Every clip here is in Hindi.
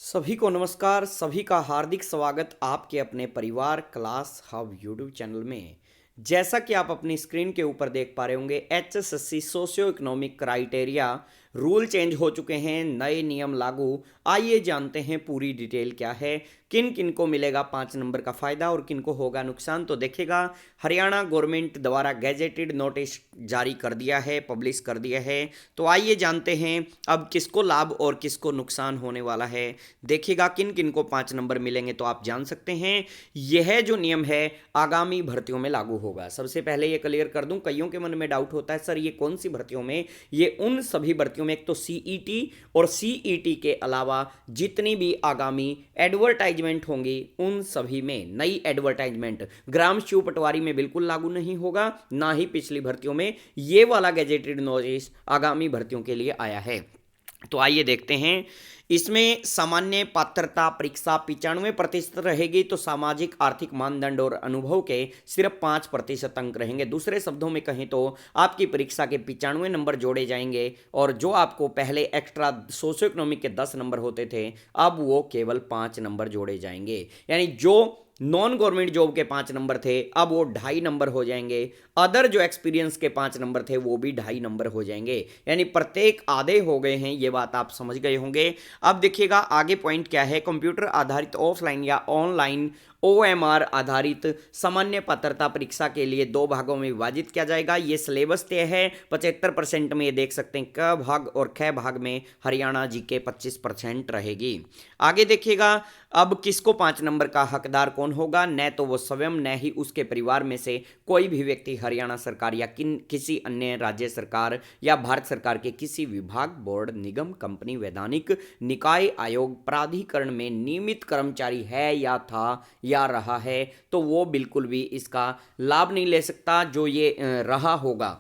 सभी को नमस्कार। सभी का हार्दिक स्वागत आपके अपने परिवार क्लास हब यूट्यूब चैनल में। जैसा कि आप अपनी स्क्रीन के ऊपर देख पा रहे होंगे, HSSC socio economic criteria rule change हो चुके हैं, नए नियम लागू। आइए जानते हैं पूरी डिटेल क्या है, किन किन को मिलेगा 5 नंबर का फायदा और किन को होगा नुकसान। तो देखिएगा, हरियाणा गवर्नमेंट द्वारा गैजेटेड नोटिस जारी कर दिया है, पब्लिश कर दिया है। तो आइए जानते हैं अब किसको लाभ और किसको नुकसान होने वाला है। देखिएगा किन किन को 5 नंबर मिलेंगे तो आप जान सकते हैं। यह जो नियम है आगामी भर्तियों में लागू होगा। सबसे पहले ये क्लियर कर दूं, कईयों के मन में डाउट होता है सर ये कौन सी भर्तियों में। ये उन सभी भर्तियों में, एक तो सीईटी और सीईटी के अलावा जितनी भी आगामी एडवर्टाइजमेंट होंगी उन सभी में नई एडवर्टाइजमेंट ग्राम शिव पटवारी में बिल्कुल लागू नहीं होगा, ना ही पिछली भर्तियों में। ये वाला गैजेटेड नोटिस आगामी भर्तियों के लिए आया है। तो आइए देखते हैं। इसमें सामान्य पात्रता परीक्षा 95% रहेगी, तो सामाजिक आर्थिक मानदंड और अनुभव के सिर्फ 5% अंक रहेंगे। दूसरे शब्दों में कहें तो आपकी परीक्षा के 95 नंबर जोड़े जाएंगे, और जो आपको पहले एक्स्ट्रा सोशियो इकोनॉमिक के 10 नंबर होते थे, अब वो केवल 5 नंबर जोड़े जाएंगे। यानी जो नॉन गवर्नमेंट जॉब के 5 नंबर थे अब वो 2.5 नंबर हो जाएंगे। अदर जो एक्सपीरियंस के 5 नंबर थे वो भी 2.5 नंबर हो जाएंगे। यानी प्रत्येक आधे हो गए हैं, ये बात आप समझ गए होंगे। अब देखिएगा आगे पॉइंट क्या है। कंप्यूटर आधारित ऑफलाइन या ऑनलाइन ओएमआर आधारित सामान्य पात्रता परीक्षा के लिए 2 भागों में विभाजित किया जाएगा। ये सिलेबस तय है। 75% में ये देख सकते हैं क भाग, और ख भाग में हरियाणा जीके 25% रहेगी। आगे देखिएगा, अब किसको 5 नंबर का हकदार कौन होगा। न तो वो स्वयं, न ही उसके परिवार में से कोई भी व्यक्ति हरियाणा सरकार या किसी अन्य राज्य सरकार या भारत सरकार के किसी विभाग, बोर्ड, निगम, कंपनी, वैधानिक निकाय, आयोग, प्राधिकरण में नियमित कर्मचारी है या था या रहा है, तो वो बिल्कुल भी इसका लाभ नहीं ले सकता। जो ये रहा होगा,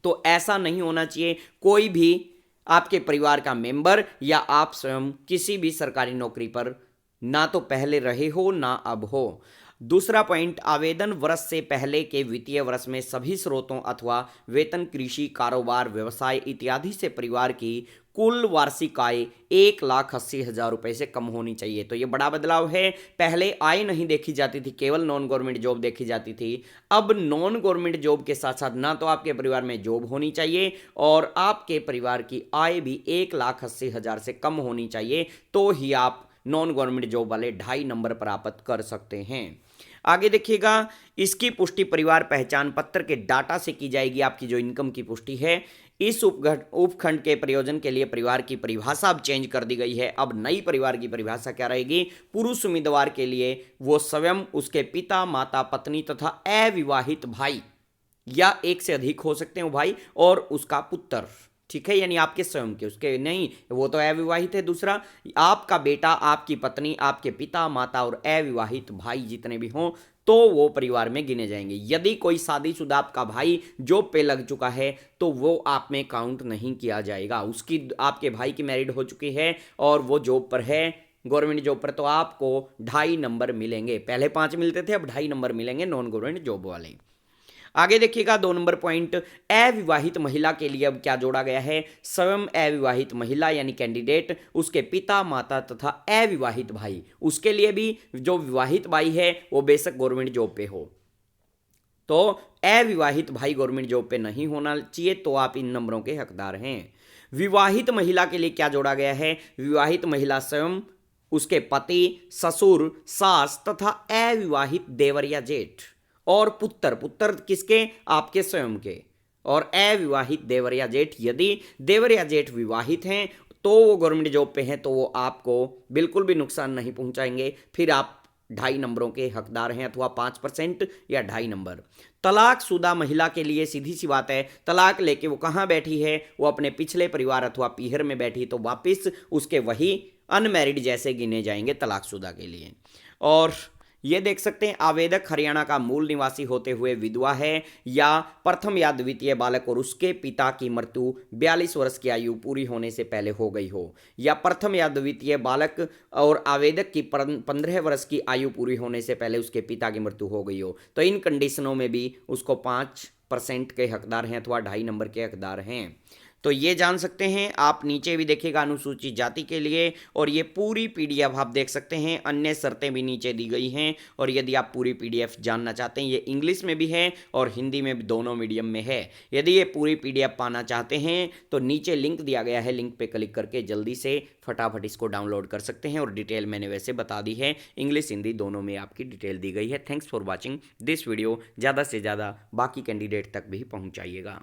तो ऐसा नहीं होना चाहिए। कोई भी आपके परिवार का मेंबर या आप स्वयं किसी भी सरकारी नौकरी पर ना तो पहले रहे हो ना अब हो। दूसरा पॉइंट, आवेदन वर्ष से पहले के वित्तीय वर्ष में सभी स्रोतों अथवा वेतन, कृषि, कारोबार, व्यवसाय इत्यादि से परिवार की कुल वार्षिक आय 1,80,000 रुपए से कम होनी चाहिए। तो ये बड़ा बदलाव है। पहले आय नहीं देखी जाती थी, केवल नॉन गवर्नमेंट जॉब देखी जाती थी। अब नॉन गवर्नमेंट जॉब के साथ साथ ना तो आपके परिवार में जॉब होनी चाहिए और आपके परिवार की आय भी 1,80,000 से कम होनी चाहिए, तो ही आप नॉन गवर्नमेंट जॉब वाले 2.5 नंबर प्राप्त कर सकते हैं। आगे देखिएगा, इसकी पुष्टि परिवार पहचान पत्र के डाटा से की जाएगी। आपकी जो इनकम की पुष्टि है, इस उपखंड के प्रयोजन के लिए परिवार की परिभाषा अब चेंज कर दी गई है। अब नई परिवार की परिभाषा क्या रहेगी। पुरुष उम्मीदवार के लिए वो स्वयं, उसके पिता, माता, पत्नी तथा अविवाहित भाई, या एक से अधिक हो सकते हैं भाई, और उसका पुत्र। ठीक है, यानी आपके स्वयं के, उसके नहीं, वो तो अविवाहित है। दूसरा, आपका बेटा, आपकी पत्नी, आपके पिता, माता और अविवाहित भाई जितने भी हों, तो वो परिवार में गिने जाएंगे। यदि कोई शादीशुदा आपका भाई जॉब पे लग चुका है तो वो आप में काउंट नहीं किया जाएगा। उसकी, आपके भाई की मैरिड हो चुकी है और वो जॉब पर है, गवर्नमेंट जॉब पर, तो आपको 2.5 नंबर मिलेंगे। पहले 5 मिलते थे, अब 2.5 नंबर मिलेंगे नॉन गवर्नमेंट जॉब वाले। आगे देखिएगा 2 नंबर पॉइंट, अविवाहित महिला के लिए अब क्या जोड़ा गया है। स्वयं अविवाहित महिला यानी कैंडिडेट, उसके पिता, माता तथा अविवाहित भाई, उसके लिए भी जो विवाहित भाई है वो बेशक गवर्नमेंट जॉब पे हो, तो अविवाहित भाई गवर्नमेंट जॉब पे नहीं होना चाहिए, तो आप इन नंबरों के हकदार हैं। विवाहित महिला के लिए क्या जोड़ा गया है। विवाहित महिला स्वयं, उसके पति, ससुर, सास तथा अविवाहित देवर या जेठ और पुत्र, पुत्र किसके, आपके स्वयं के, और अविवाहित देवर या जेठ। यदि देवर या जेठ विवाहित हैं तो वो गवर्नमेंट जॉब पे हैं, तो वो आपको बिल्कुल भी नुकसान नहीं पहुंचाएंगे। फिर आप 2.5 नंबरों के हकदार हैं, अथवा 5% या 2.5 नंबर। तलाकशुदा महिला के लिए सीधी सी बात है, तलाक लेके वो कहाँ बैठी है, वो अपने पिछले परिवार अथवा पीहर में बैठी, तो वापिस उसके वही अनमैरिड जैसे गिने जाएंगे तलाकशुदा के लिए। और ये देख सकते हैं, आवेदक हरियाणा का मूल निवासी होते हुए विधवा है, या प्रथम या द्वितीय बालक और उसके पिता की मृत्यु 42 वर्ष की आयु पूरी होने से पहले हो गई हो, या प्रथम या द्वितीय बालक और आवेदक की 15 वर्ष की आयु पूरी होने से पहले उसके पिता की मृत्यु हो गई हो, तो इन कंडीशनों में भी उसको 5% के हकदार हैं अथवा 2.5 नंबर के हकदार हैं। तो ये जान सकते हैं आप। नीचे भी देखिएगा अनुसूचित जाति के लिए, और ये पूरी पीडीएफ आप देख सकते हैं। अन्य शर्तें भी नीचे दी गई हैं, और यदि आप पूरी पीडीएफ जानना चाहते हैं, ये इंग्लिश में भी है और हिंदी में भी, दोनों मीडियम में है। यदि ये पूरी पीडीएफ पाना चाहते हैं तो नीचे लिंक दिया गया है, लिंक पे क्लिक करके जल्दी से फटाफट इसको डाउनलोड कर सकते हैं। और डिटेल मैंने वैसे बता दी है, इंग्लिश हिंदी दोनों में आपकी डिटेल दी गई है। Thanks for watching this video. ज़्यादा से ज़्यादा बाकी कैंडिडेट तक भी पहुँचाइएगा।